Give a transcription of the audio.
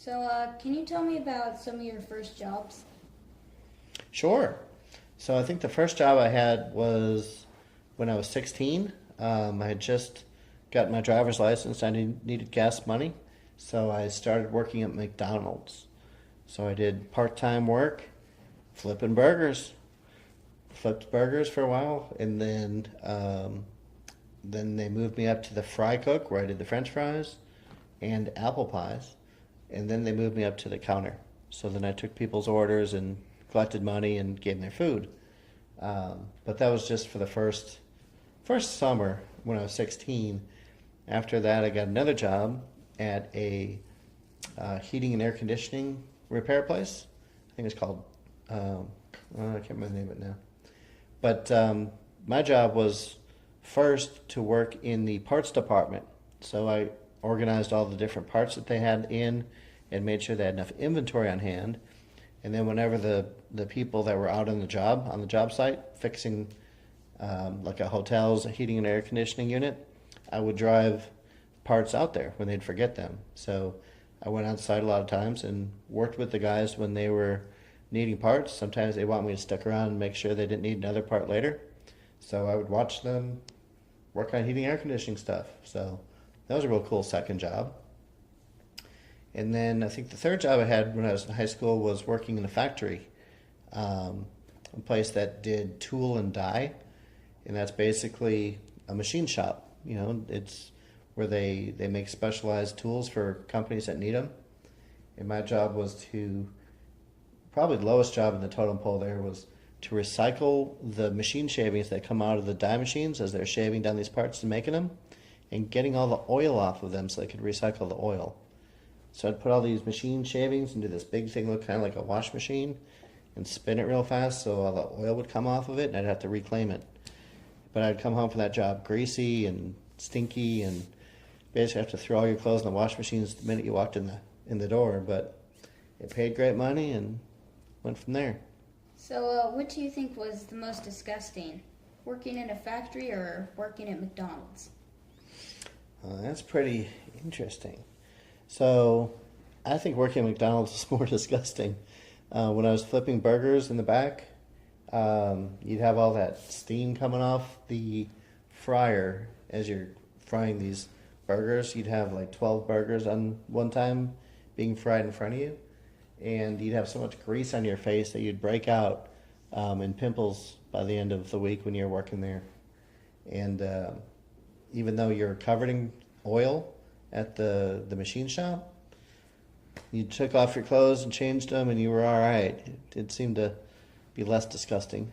So, can you tell me about some of your first jobs? Sure. So I think the first job I had was when I was 16. I had just got my driver's license. I needed gas money. So I started working at McDonald's. So I did part-time work, flipping burgers. Flipped burgers for a while, and then they moved me up to the fry cook where I did the French fries and apple pies, and then they moved me up to the counter. So then I took people's orders and collected money and gave them their food. But that was just for the first summer when I was 16. After that, I got another job at a heating and air conditioning repair place. I think it's called. I can't remember the name of it now. But my job was first to work in the parts department. So I organized all the different parts that they had in and made sure they had enough inventory on hand. And then whenever the people that were out on the job site, fixing like a hotel's heating and air conditioning unit, I would drive parts out there when they'd forget them. So I went outside a lot of times and worked with the guys when they were needing parts. Sometimes they want me to stick around and make sure they didn't need another part later. So I would watch them work on heating air conditioning stuff. So that was a real cool second job. And then I think the third job I had when I was in high school was working in a factory, a place that did tool and die. And that's basically a machine shop. You know, it's where they make specialized tools for companies that need them. And my job was probably the lowest job in the totem pole there was to recycle the machine shavings that come out of the die machines as they're shaving down these parts and making them, and getting all the oil off of them so they could recycle the oil. So I'd put all these machine shavings into this big thing, look kind of like a wash machine, and spin it real fast so all the oil would come off of it, and I'd have to reclaim it. But I'd come home from that job greasy and stinky, and basically have to throw all your clothes in the wash machines the minute you walked in the door. But it paid great money and went from there. So, what do you think was the most disgusting? Working in a factory or working at McDonald's? That's pretty interesting. So, I think working at McDonald's is more disgusting. When I was flipping burgers in the back, you'd have all that steam coming off the fryer as you're frying these burgers. You'd have like 12 burgers on one time being fried in front of you. And you'd have so much grease on your face that you'd break out in pimples by the end of the week when you're working there. And even though you're covered in oil at the machine shop, you took off your clothes and changed them and you were all right. It seemed to be less disgusting.